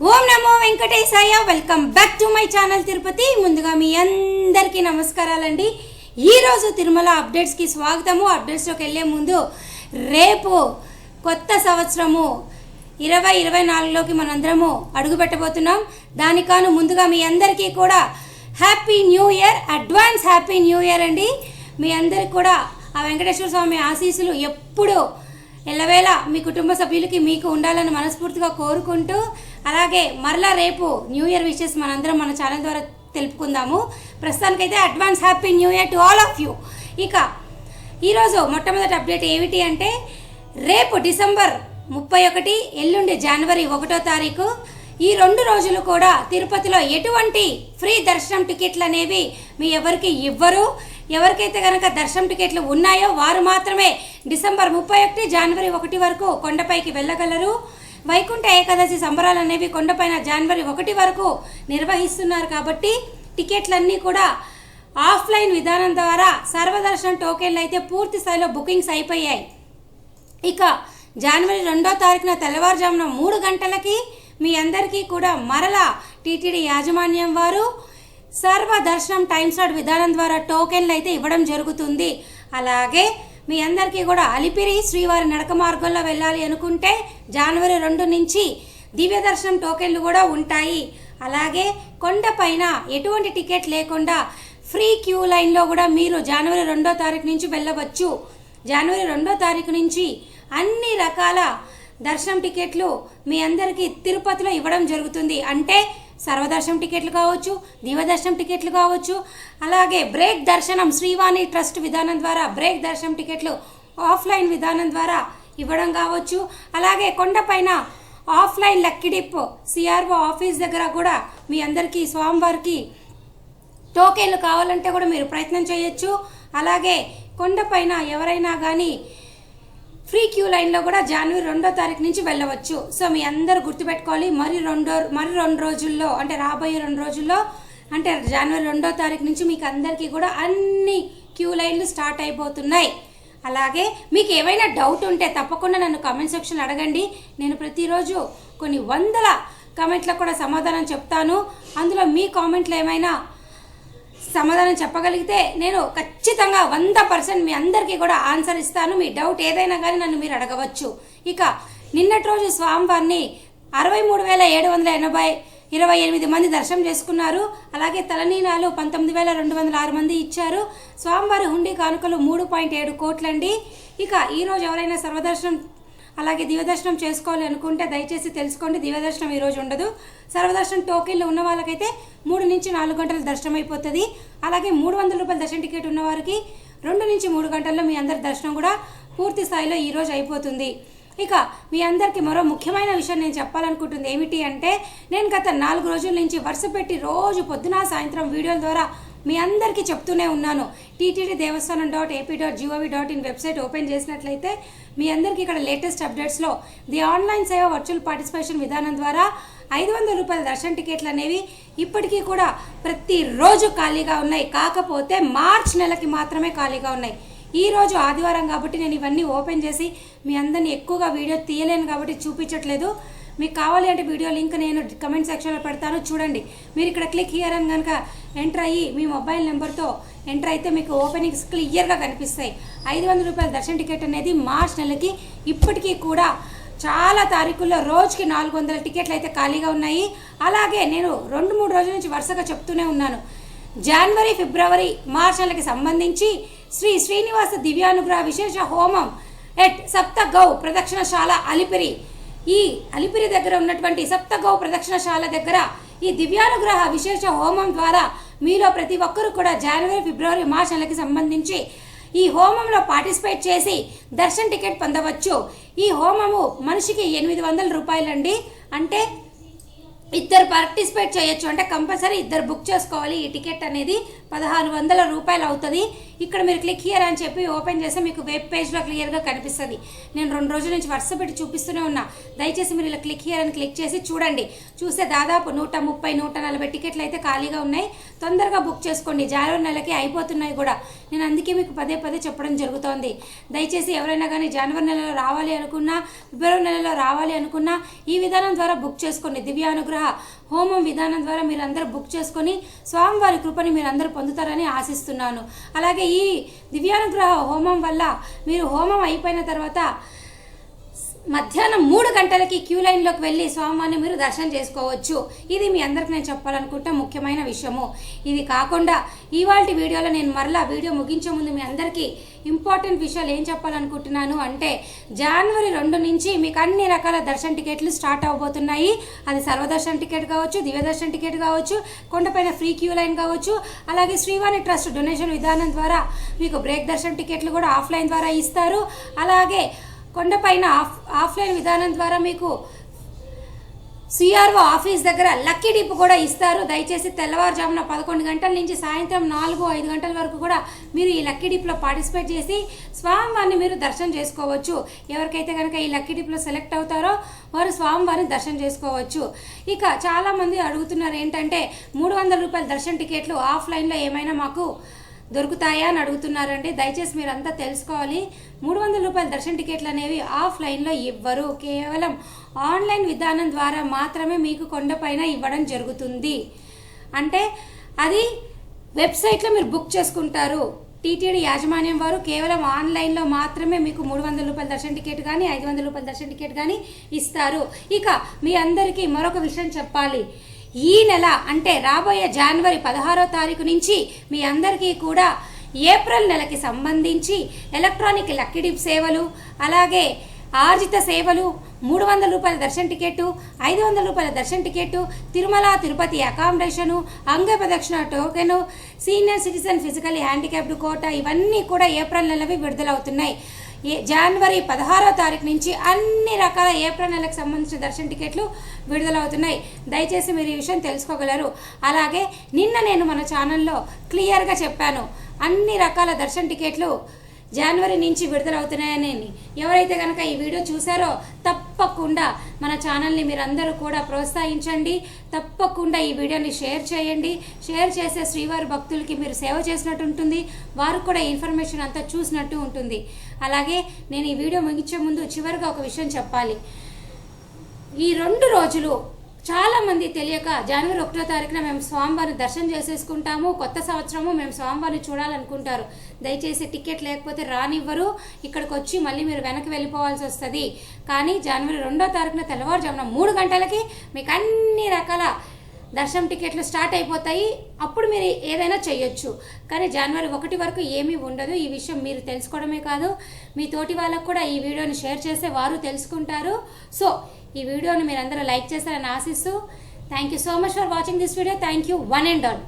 Om Namo Venkatesaya. Welcome back to my channel Tirupati. ముందుగా మీ అందరికీ నమస్కారాలండి. ఈరోజు తిరుమల అప్డేట్స్కి స్వాగతము. అప్డేట్స్లోకి వెళ్ళే ముందు రేపు కొత్త సంవత్సరము 2024లోకి మనందరము అడుగు పెట్టబోతున్నాం. దానికాను ముందుగా మీ అందరికీ కూడా happy new year, advance happy new year అండి. మీ అందరికీ కూడా ఆ వెంకటేశ్వర స్వామి ఆశీస్సులు ఎప్పుడూ ఎల్లవేళ మీ కుటుంబ సభ్యులకి మీకు ఉండాలని మనస్ఫూర్తిగా కోరుకుంటూ, అలాగే మరలా రేపు న్యూ ఇయర్ విషెస్ మనందరం మన ఛానల్ ద్వారా తెలుపుకుందాము. ప్రస్తుతానికైతే advance happy new year to all of you. ఇక ఈరోజు మొట్టమొదటి అప్డేట్ ఏమిటి అంటే, రేపు డిసెంబర్ 31, ఎల్లుండి జనవరి 1వ తారీఖు, ఈ 2 రోజులు కూడా తిరుపతిలో ఎటువంటి ఫ్రీ దర్శనం టికెట్లు అనేవి మీ ఎవరికి ఇవ్వరు. ఎవరికైతే కనుక దర్శనం టికెట్లు ఉన్నాయో వారు మాత్రమే డిసెంబర్ 31, జనవరి 1 వరకు కొండపైకి వెళ్ళగలరు. వైకుంఠ ఏకాదశి సంబరాలు అనేవి కొండపైన జనవరి 1 వరకు నిర్వహిస్తున్నారు కాబట్టి టికెట్లన్నీ కూడా ఆఫ్లైన్ విధానం ద్వారా సర్వదర్శనం టోకెన్లు అయితే పూర్తి స్థాయిలో బుకింగ్స్ అయిపోయాయి. ఇక జనవరి 2వ తారీఖున తెల్లవారుజామున 3 గంటలకి మీ అందరికీ కూడా మరలా టీటీడీ యాజమాన్యం వారు సర్వదర్శనం టైం స్లాట్ విధానం ద్వారా టోకెన్లు అయితే ఇవ్వడం జరుగుతుంది. అలాగే మీ అందరికీ కూడా అలిపిరి శ్రీవారి నడక మార్గంలో వెళ్ళాలి అనుకుంటే జనవరి 2 నుంచి దివ్య దర్శనం టోకెన్లు కూడా ఉంటాయి. అలాగే కొండపైన ఎటువంటి టికెట్ లేకుండా ఫ్రీ క్యూ లైన్లో కూడా మీరు జనవరి 2వ తారీఖు నుంచి వెళ్ళవచ్చు. జనవరి 2వ తారీఖు నుంచి అన్ని రకాల దర్శనం టికెట్లు మీ అందరికీ తిరుపతిలో ఇవ్వడం జరుగుతుంది. అంటే సర్వదర్శనం టికెట్లు కావచ్చు, దివ్యదర్శనం టికెట్లు కావచ్చు, అలాగే బ్రేక్ దర్శనం శ్రీవాణి ట్రస్ట్ విధానం ద్వారా బ్రేక్ దర్శనం టికెట్లు ఆఫ్లైన్ విధానం ద్వారా ఇవ్వడం కావచ్చు. అలాగే కొండపైన offline lucky dip CRO office దగ్గర కూడా మీ అందరికీ స్వామివారికి టోకెన్లు కావాలంటే కూడా మీరు ప్రయత్నం చేయొచ్చు. అలాగే కొండపైన ఎవరైనా కానీ ఫ్రీ క్యూ లైన్లో కూడా జనవరి 2వ తారీఖు నుంచి వెళ్ళవచ్చు. సో మీ అందరూ గుర్తుపెట్టుకోవాలి. మరి రెండు రోజుల్లో, అంటే రాబోయే 2 రోజుల్లో, అంటే జనవరి 2వ తారీఖు నుంచి మీకు అందరికీ కూడా అన్ని క్యూ లైన్లు స్టార్ట్ అయిపోతున్నాయి. అలాగే మీకు ఏమైనా డౌట్ ఉంటే తప్పకుండా నన్ను కామెంట్ సెక్షన్ అడగండి. నేను ప్రతిరోజు కొన్ని వందల కామెంట్లకు కూడా సమాధానం చెప్తాను. అందులో మీ కామెంట్లు ఏమైనా సమాధానం చెప్పగలిగితే నేను ఖచ్చితంగా 100% మీ అందరికీ కూడా ఆన్సర్ ఇస్తాను. మీ డౌట్ ఏదైనా కానీ నన్ను మీరు అడగవచ్చు. ఇక నిన్నటి రోజు స్వామివారిని 63,728 మంది దర్శనం చేసుకున్నారు. అలాగే తలనీలాలు 19,206 మంది ఇచ్చారు. స్వామివారి హుండీ కానుకలు 3.7 కోట్లండి. ఇక ఈరోజు ఎవరైనా సర్వదర్శనం అలాగే దివ్యదర్శనం చేసుకోవాలి అనుకుంటే దయచేసి తెలుసుకోండి, దివ్యదర్శనం ఈరోజు ఉండదు. సర్వదర్శనం టోకెన్లు ఉన్న వాళ్ళకైతే 3 నుంచి 4 గంటల దర్శనం అయిపోతుంది. అలాగే 300 రూపాయల దర్శన టికెట్ ఉన్న వారికి 2 నుంచి 3 గంటల్లో మీ అందరి దర్శనం కూడా పూర్తి స్థాయిలో ఈరోజు అయిపోతుంది. ఇక మీ అందరికీ మరో ముఖ్యమైన విషయం నేను చెప్పాలనుకుంటుంది ఏమిటి అంటే, నేను గత 4 రోజుల నుంచి వరుస పెట్టి రోజు పొద్దున సాయంత్రం వీడియోల ద్వారా మీ అందరికీ చెప్తూనే ఉన్నాను. టీటీడీ దేవస్థానం.ap.gov.in వెబ్సైట్ ఓపెన్ చేసినట్లయితే మీ అందరికీ ఇక్కడ లేటెస్ట్ అప్డేట్స్లో ది ఆన్లైన్ సేవ వర్చువల్ పార్టిసిపేషన్ విధానం ద్వారా 500 రూపాయల దర్శన టికెట్లు అనేవి ఇప్పటికీ కూడా ప్రతిరోజు ఖాళీగా ఉన్నాయి. కాకపోతే మార్చ్ నెలకి మాత్రమే ఖాళీగా ఉన్నాయి. ఈరోజు ఆదివారం కాబట్టి నేను ఇవన్నీ ఓపెన్ చేసి మీ అందరినీ ఎక్కువగా వీడియో తీయలేను కాబట్టి చూపించట్లేదు. మీకు కావాలి అంటే వీడియో లింక్ నేను కమెంట్ సెక్షన్లో పెడతాను, చూడండి. మీరు ఇక్కడ క్లిక్ హియర్ అని కనుక ఎంటర్ అయ్యి మీ మొబైల్ నెంబర్తో ఎంటర్ అయితే మీకు ఓపెనింగ్స్ క్లియర్గా కనిపిస్తాయి. 500 రూపాయల దర్శన టికెట్ అనేది మార్చ్ నెలకి ఇప్పటికీ కూడా చాలా తారీఖుల్లో రోజుకి 400 టికెట్లు అయితే ఖాళీగా ఉన్నాయి. అలాగే నేను 2-3 రోజుల నుంచి వరుసగా చెప్తూనే ఉన్నాను, జనవరి, ఫిబ్రవరి, మార్చ్ నెలకి సంబంధించి శ్రీ శ్రీనివాస దివ్యానుగ్రహ విశేష హోమం ఎట్ సప్తగౌ ప్రదక్షిణశాల అలిపిరి, ఈ అలిపిరి దగ్గర ఉన్నటువంటి సప్తగౌ ప్రదక్షిణశాల దగ్గర ఈ దివ్యానుగ్రహ విశేష హోమం ద్వారా మీలో ప్రతి ఒక్కరూ కూడా జనవరి, ఫిబ్రవరి, మార్చ్ నెలకి సంబంధించి ఈ హోమంలో పార్టిసిపేట్ చేసి దర్శన టికెట్ పొందవచ్చు. ఈ హోమము మనిషికి 800 రూపాయలండి. అంటే ఇద్దరు పార్టిసిపేట్ చేయొచ్చు. అంటే కంపల్సరీ ఇద్దరు బుక్ చేసుకోవాలి. ఈ టికెట్ అనేది 1,600 రూపాయలు అవుతుంది. ఇక్కడ మీరు క్లిక్ హియర్ అని చెప్పి ఓపెన్ చేస్తే మీకు వెబ్ పేజ్లో క్లియర్గా కనిపిస్తుంది. నేను 2 రోజుల నుంచి వరుస పెట్టి చూపిస్తూనే ఉన్నా. దయచేసి మీరు ఇలా క్లిక్ హియర్ అని క్లిక్ చేసి చూడండి. చూస్తే దాదాపు 130, 140 టికెట్లు అయితే ఖాళీగా ఉన్నాయి. తొందరగా బుక్ చేసుకోండి. జనవరి నెలకి అయిపోతున్నాయి కూడా. నేను అందుకే మీకు పదే చెప్పడం జరుగుతోంది. దయచేసి ఎవరైనా కానీ జనవరి నెలలో రావాలి అనుకున్నా, ఫిబ్రవరి నెలలో రావాలి అనుకున్నా ఈ విధానం ద్వారా బుక్ చేసుకోండి. దివ్యానుగ్రహ హోమం విధానం ద్వారా మీరు అందరూ బుక్ చేసుకొని స్వామివారి కృపని మీరు అందరూ పొందుతారని ఆశిస్తున్నాను. అలాగే ఈ దివ్యానుగ్రహ హోమం వల్ల మీరు హోమం అయిపోయిన తర్వాత మధ్యాహ్నం 3 గంటలకి క్యూ లైన్లోకి వెళ్ళి స్వామివారిని మీరు దర్శనం చేసుకోవచ్చు. ఇది మీ అందరికి నేను చెప్పాలనుకుంటే ముఖ్యమైన విషయము. ఇది కాకుండా ఇవాళ వీడియోలో నేను మరలా వీడియో ముగించే ముందు మీ అందరికీ ఇంపార్టెంట్ విషయాలు ఏం చెప్పాలనుకుంటున్నాను అంటే, జనవరి 2 నుంచి మీకు అన్ని రకాల దర్శన టికెట్లు స్టార్ట్ అవబోతున్నాయి. అది సర్వదర్శన టికెట్ కావచ్చు, దివ్యదర్శన టికెట్ కావచ్చు, కొండపైన ఫ్రీ క్యూ లైన్ కావచ్చు, అలాగే శ్రీవాణి ట్రస్ట్ డొనేషన్ విధానం ద్వారా మీకు బ్రేక్ దర్శన టికెట్లు కూడా ఆఫ్లైన్ ద్వారా ఇస్తారు. అలాగే కొండపైన ఆఫ్లైన్ విధానం ద్వారా మీకు సిఆర్ఓ ఆఫీస్ దగ్గర లక్కీ డిప్ కూడా ఇస్తారు. దయచేసి తెల్లవారుజామున 11 గంటల నుంచి సాయంత్రం 4-5 గంటల వరకు కూడా మీరు ఈ లక్కీ డిప్లో పార్టిసిపేట్ చేసి స్వామివారిని మీరు దర్శనం చేసుకోవచ్చు. ఎవరికైతే కనుక ఈ లక్కీ డిప్లో సెలెక్ట్ అవుతారో వారు స్వామివారిని దర్శనం చేసుకోవచ్చు. ఇక చాలామంది అడుగుతున్నారు ఏంటంటే 300 రూపాయల దర్శన టికెట్లు ఆఫ్లైన్లో ఏమైనా మాకు దొరుకుతాయా అని అడుగుతున్నారండి. దయచేసి మీరు అంతా తెలుసుకోవాలి. 300 రూపాయల దర్శన టికెట్లు అనేవి ఆఫ్లైన్లో ఇవ్వరు. కేవలం ఆన్లైన్ విధానం ద్వారా మాత్రమే మీకు కొండపైన ఇవ్వడం జరుగుతుంది. అంటే అది వెబ్సైట్లో మీరు బుక్ చేసుకుంటారు. టీటీడీ యాజమాన్యం వారు కేవలం ఆన్లైన్లో మాత్రమే మీకు 300 రూపాయల దర్శన టికెట్ కానీ 500 రూపాయల దర్శన టికెట్ కానీ ఇస్తారు. ఇక మీ అందరికీ మరొక విషయం చెప్పాలి. ఈ నెల అంటే రాబోయే జనవరి 16వ తారీఖు నుంచి మీ అందరికీ కూడా ఏప్రిల్ నెలకి సంబంధించి ఎలక్ట్రానిక్ లక్కీ డిప్ సేవలు, అలాగే ఆర్జిత సేవలు, 300 రూపాయల దర్శన టికెట్టు, 500 రూపాయల దర్శన టికెట్టు, తిరుమల తిరుపతి అకామిడేషను, అంగ ప్రదక్షిణ token, senior citizen physically handicapped quota ఇవన్నీ కూడా ఏప్రిల్ నెలవి విడుదలవుతున్నాయి. జనవరి 16వ తారీఖు నుంచి అన్ని రకాల ఏప్రిల్ నెలకు సంబంధించిన దర్శన టికెట్లు విడుదలవుతున్నాయి. దయచేసి మీరు ఈ విషయం తెలుసుకోగలరు. అలాగే నిన్న నేను మన ఛానల్లో క్లియర్గా చెప్పాను అన్ని రకాల దర్శన టికెట్లు జనవరి నుంచి విడుదలవుతున్నాయని. ఎవరైతే కనుక ఈ వీడియో చూసారో తప్పకుండా మన ఛానల్ని మీరందరూ కూడా ప్రోత్సహించండి. తప్పకుండా ఈ వీడియోని షేర్ చేయండి. షేర్ చేసే శ్రీవారి భక్తులకి మీరు సేవ చేసినట్టు ఉంటుంది. వారు కూడా ఇన్ఫర్మేషన్ అంతా చూసినట్టు ఉంటుంది. అలాగే నేను ఈ వీడియో ముగించే ముందు చివరిగా ఒక విషయం చెప్పాలి. ఈ 2 రోజులు చాలామంది తెలియక జనవరి 1వ తారీఖున మేము స్వామివారిని దర్శనం చేసేసుకుంటాము, కొత్త సంవత్సరము మేము స్వామివారిని చూడాలనుకుంటారు. దయచేసి టికెట్ లేకపోతే రానివ్వరు. ఇక్కడికి వచ్చి మళ్ళీ మీరు వెనక్కి వెళ్ళిపోవాల్సి వస్తుంది. కానీ జనవరి 2వ తారీఖున తెల్లవారుజామున 3 గంటలకి మీకు అన్ని రకాల దర్శనం టికెట్లు స్టార్ట్ అయిపోతాయి. అప్పుడు మీరు ఏదైనా చేయొచ్చు. కానీ జనవరి 1 వరకు ఏమీ ఉండదు. ఈ విషయం మీరు తెలుసుకోవడమే కాదు, మీ తోటి వాళ్ళకు కూడా ఈ వీడియోని షేర్ చేస్తే వారు తెలుసుకుంటారు. సో ఈ వీడియోని మీరు అందరూ లైక్ చేస్తారని ఆశిస్తూ thank you so much for watching this video. Thank you one and all.